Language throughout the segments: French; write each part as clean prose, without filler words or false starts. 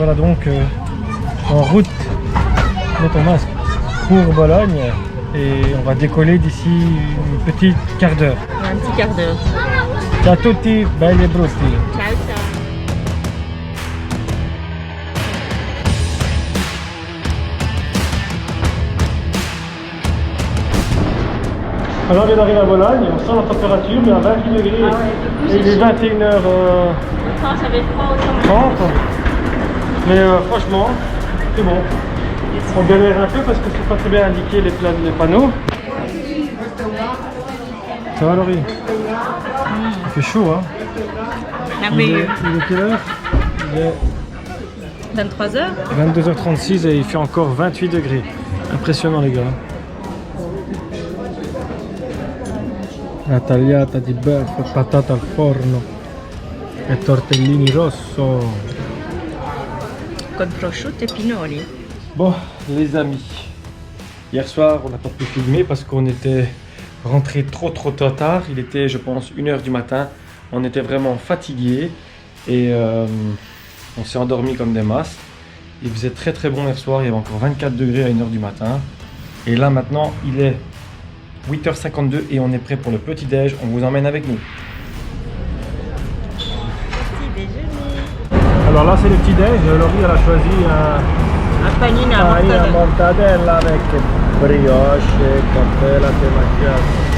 voilà donc en route de Thomas pour Bologne et on va décoller d'ici une petite quart d'heure. Un petit quart d'heure. Ciao a tutti, belli e brutti. Ciao, ciao. Alors on vient d'arriver à Bologne, on sent la température mais à 28 degrés. Ah ouais, Et il est 21h30. Autant j'avais froid, autant. Mais franchement, c'est bon. On galère un peu parce que c'est pas très bien indiqué les panneaux. Ça va Laurie? Il fait chaud hein? Merveilleux. Il est quelle heure? Il est 23h. 22h36 et il fait encore 28 degrés. Impressionnant les gars. La tagliata di bœuf, patata al forno e tortellini rosso. Con prosciutto e pinoli. Bon les amis, hier soir on n'a pas pu filmer parce qu'on était rentré trop tard. Il était je pense 1h du matin. On était vraiment fatigués et on s'est endormi comme des masses. Il faisait très bon hier soir, il y avait encore 24 degrés à 1h du matin. Et là maintenant il est 8h52 et on est prêt pour le petit déj, on vous emmène avec nous. Petit déjeuner. Alors là c'est le petit déj, Laurie elle a choisi Un panino à panino mortadella. mortadella avec brioche et café latte macchiato.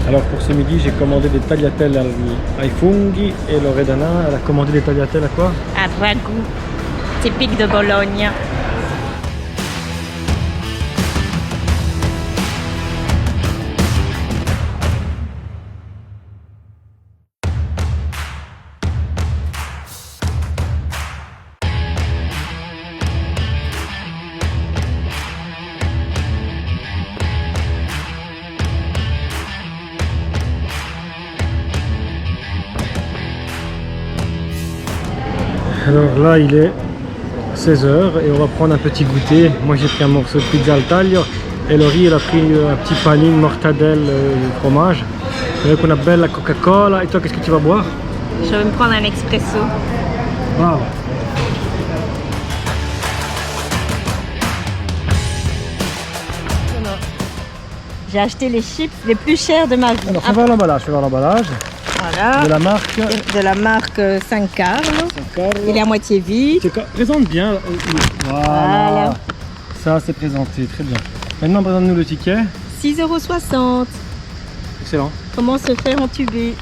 Alors pour ce midi, j'ai commandé des tagliatelles ai funghi et Loredana, elle a commandé des tagliatelles à quoi? Un ragoût typique de Bologne. Alors là, il est 16h et on va prendre un petit goûter. Moi, j'ai pris un morceau de pizza al taglio et Laurie, elle a pris un petit panini mortadelle de fromage avec une belle Coca-Cola. Et toi, qu'est-ce que tu vas boire? Je vais me prendre un expresso. Wow. J'ai acheté les chips les plus chers de ma vie. Alors, fais voir l'emballage, Voilà. de la marque. De la marque San Carlo. Carlo. Il est à moitié vide. Présente bien. Voilà. Voilà. Ça, c'est présenté, très bien. Maintenant, présente-nous le ticket. 6,60 €. Excellent. Comment se faire entuber?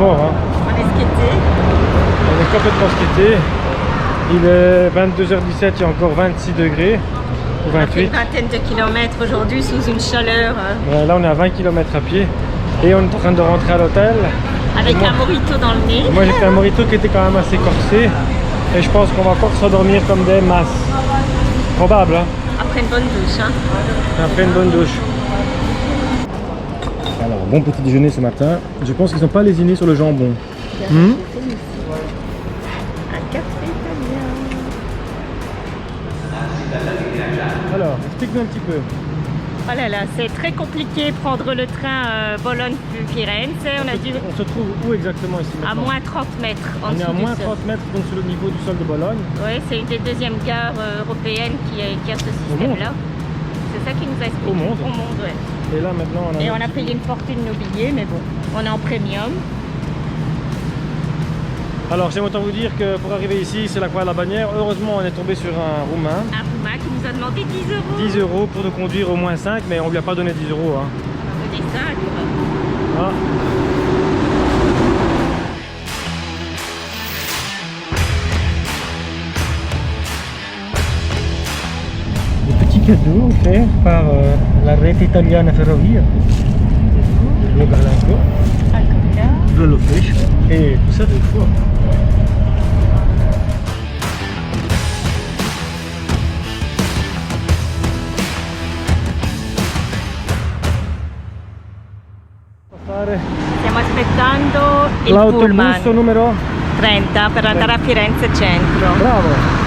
mort. Hein. On est skaté. On est complètement skaté. Il est 22h17, il y a encore 26 degrés. Ou On a fait 28. une vingtaine de kilomètres aujourd'hui sous une chaleur. Ouais, là on est à 20 km à pied. Et on est en train de rentrer à l'hôtel. Avec un mojito dans le nez. Moi j'ai fait un mojito qui était quand même assez corsé. Et je pense qu'on va encore s'endormir comme des masses. Probable, hein. Après une bonne douche. Hein. Après une bonne douche. Alors, bon petit déjeuner ce matin. Je pense qu'ils n'ont pas lésiné sur le jambon. Un café italien. Alors, explique-nous un petit peu. Oh là là, c'est très compliqué prendre le train Bologne-Firenze. On se trouve où exactement ici À maintenant? moins 30 mètres en On est dessous à du moins sol. 30 mètres donc sur le niveau du sol de Bologne. Oui, c'est une des deuxièmes gares européennes qui a ce système-là. C'est ça qui nous a expliqué. Au monde. Au monde, ouais. Et là maintenant Et on a payé une fortune nos billets, mais bon, on est en premium. Alors j'aime autant vous dire que pour arriver ici c'est la croix à la bannière. Heureusement on est tombé sur un Roumain. Un Roumain qui nous a demandé 10 euros. 10 euros pour nous conduire au moins 5, mais on lui a pas donné 10 euros. Hein. On a donné 5. Ah. Des petits cadeaux offerts par la Rete Italiana Ferrovia, le Galanco, le Lofesh et tout ça de fois. Stiamo aspettando il L'autobus pullman numero 30 per andare a Firenze centro. bravo.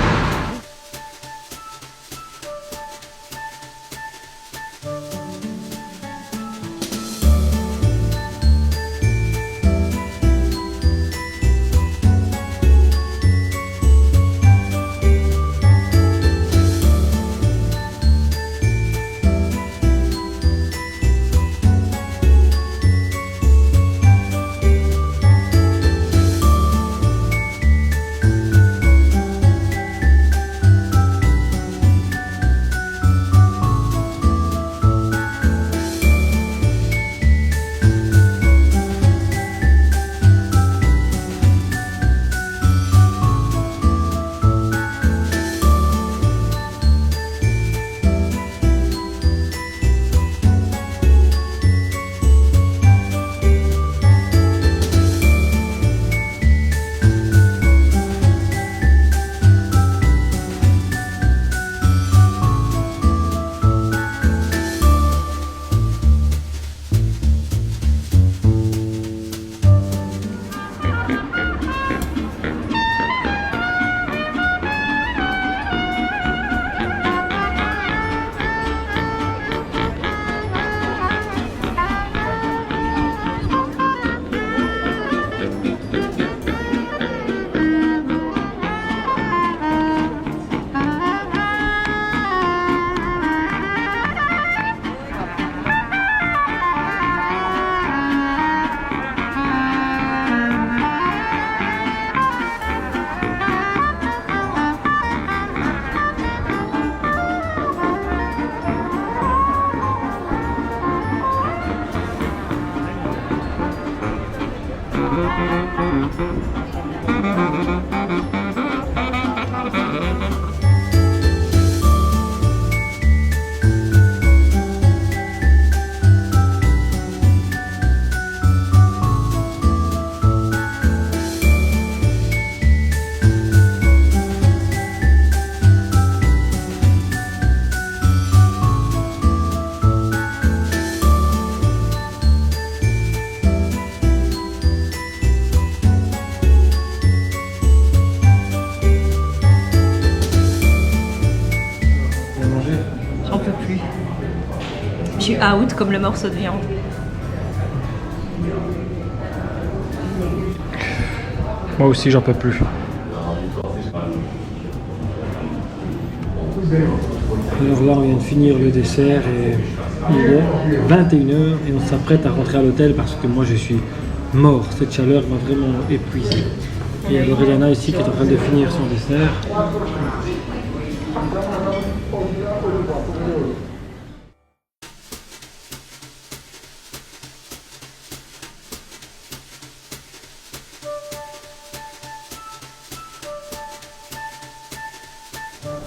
J'en peux plus. Je suis out comme le morceau de viande. Moi aussi j'en peux plus. Alors là on vient de finir le dessert et il est 21h et on s'apprête à rentrer à l'hôtel parce que moi je suis mort. Cette chaleur m'a vraiment épuisé. Et il y a Lorena ici qui est en train de finir son dessert.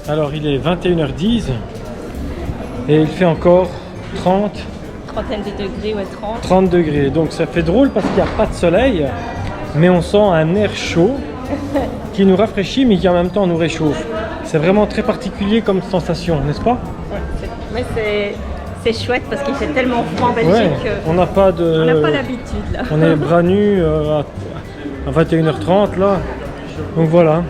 Alors il est 21h10 et il fait encore 30, Trentaine de degrés, ouais, 30. 30 degrés. Donc ça fait drôle parce qu'il n'y a pas de soleil, mais on sent un air chaud qui nous rafraîchit mais qui en même temps nous réchauffe. C'est vraiment très particulier comme sensation, n'est-ce pas? Mais c'est chouette parce qu'il fait tellement froid en Belgique Ouais, on n'a pas de... on n'a pas l'habitude là. On est bras nus à 21h30 là. Donc voilà.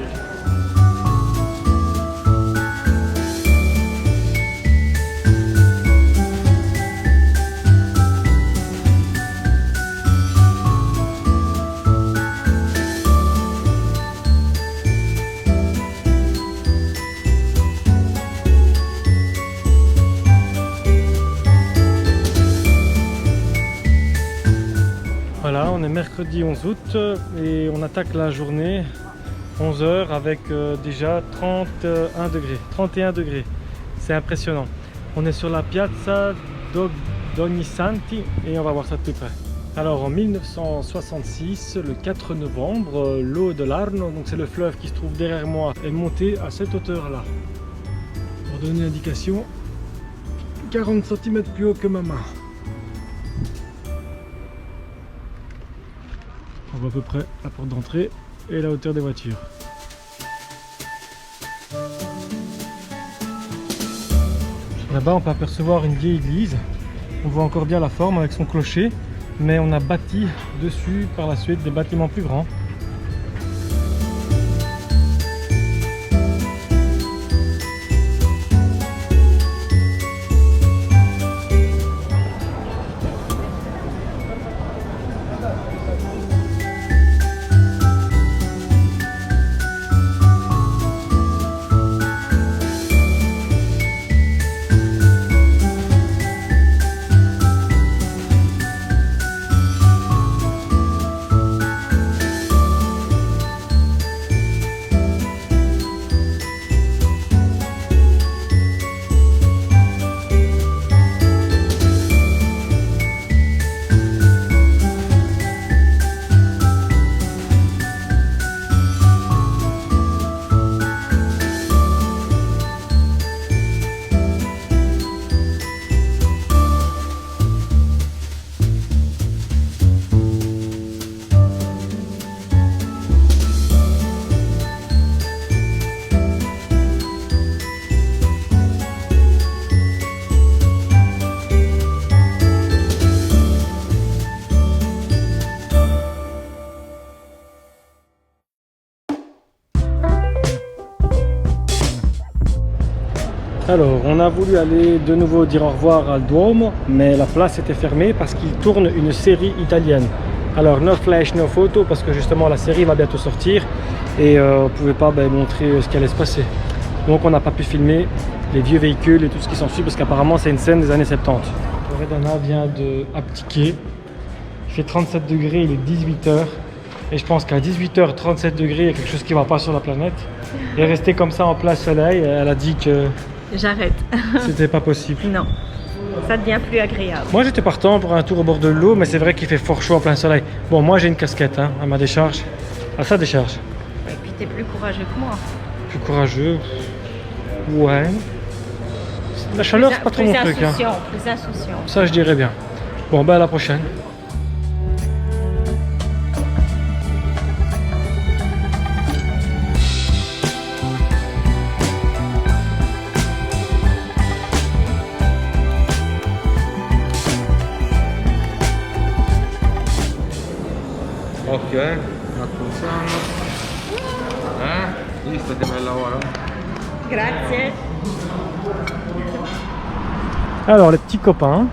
Voilà, on est mercredi 11 août et on attaque la journée 11h avec déjà 31 degrés. C'est impressionnant. On est sur la Piazza d'Ognissanti et on va voir ça de plus près. Alors en 1966, le 4 novembre, l'eau de l'Arno, donc c'est le fleuve qui se trouve derrière moi, est montée à cette hauteur-là. Pour donner une indication, 40 cm plus haut que ma main. On voit à peu près la porte d'entrée et la hauteur des voitures. Là-bas, on peut apercevoir une vieille église. On voit encore bien la forme avec son clocher, mais on a bâti dessus par la suite des bâtiments plus grands. Alors, on a voulu aller de nouveau dire au revoir à Duomo, mais la place était fermée parce qu'il tourne une série italienne. Alors, no flash, no photo, parce que justement la série va bientôt sortir et on ne pouvait pas montrer ce qui allait se passer. Donc, on n'a pas pu filmer les vieux véhicules et tout ce qui s'ensuit parce qu'apparemment c'est une scène des années 70. Loredana vient de abdiquer. Il fait 37 degrés, il est 18h. Et je pense qu'à 18h, 37 degrés, il y a quelque chose qui ne va pas sur la planète. Et rester comme ça en plein soleil, elle a dit que j'arrête. c'était pas possible. Non, ça devient plus agréable. Moi j'étais partant pour un tour au bord de l'eau, mais c'est vrai qu'il fait fort chaud en plein soleil. Bon, moi j'ai une casquette à ma décharge, à sa décharge. Et puis t'es plus courageux que moi. Plus courageux. Ouais. La chaleur, c'est pas trop mon truc. Plus insouciant. Ça, je dirais bien. Bon, ben à la prochaine. Occhio, attenzione. Visto che bel lavoro. Grazie. Alors, les petits copains,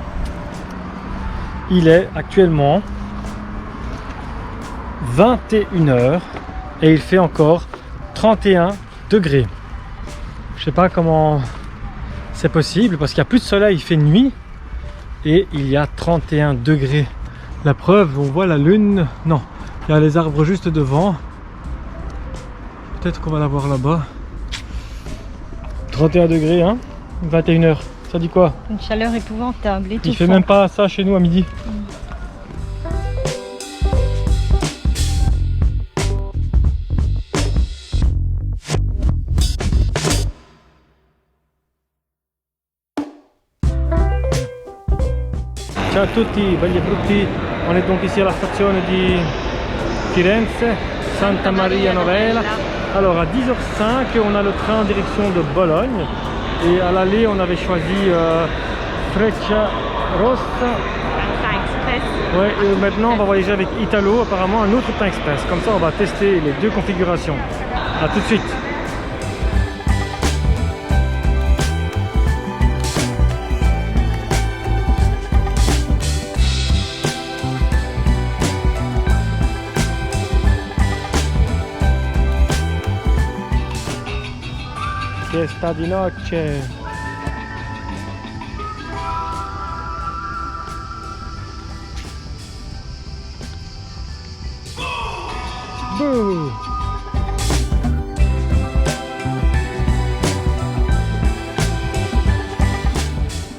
il est actuellement 21h et il fait encore 31 degrés. Je sais pas comment c'est possible parce qu'il n'y a plus de soleil, il fait nuit et il y a 31 degrés. La preuve, on voit la lune. Non, il y a les arbres juste devant. Peut-être qu'on va la voir là-bas. 31 degrés, hein, 21h. Ça dit quoi? Une chaleur épouvantable. Il fait même pas ça chez nous à midi. Ciao a tutti, belli e brutti. On est donc ici à la stazione di Firenze, Santa Maria Novella. Alors à 10h05, on a le train en direction de Bologne. Et à l'aller, on avait choisi Freccia Rossa. Un train express. Ouais, et maintenant, on va voyager avec Italo, apparemment un autre train express. Comme ça, on va tester les deux configurations. A tout de suite. Fiesta di noche. Bouh.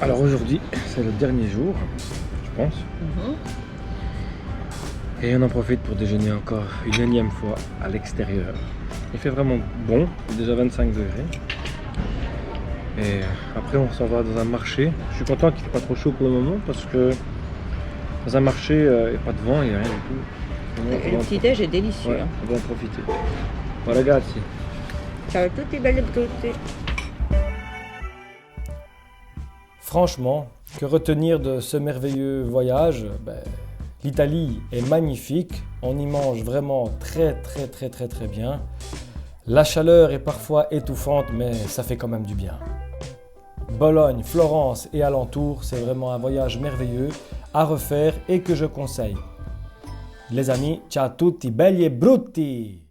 Alors aujourd'hui, c'est le dernier jour, je pense. Et on en profite pour déjeuner encore une énième fois à l'extérieur. Il fait vraiment bon, déjà 25 degrés. Et après on s'en va dans un marché. Je suis content qu'il ne fait pas trop chaud pour le moment parce que dans un marché, il n'y a pas de vent, il n'y a rien du tout. Le petit-déj est délicieux. Ouais, on va en profiter. Bon ragazzi. Ciao a tutti, belli e brutti. Franchement, que retenir de ce merveilleux voyage? L'Italie est magnifique, on y mange vraiment très bien. La chaleur est parfois étouffante, mais ça fait quand même du bien. Bologne, Florence et alentours, c'est vraiment un voyage merveilleux à refaire et que je conseille. Les amis, ciao a tutti, belli e brutti!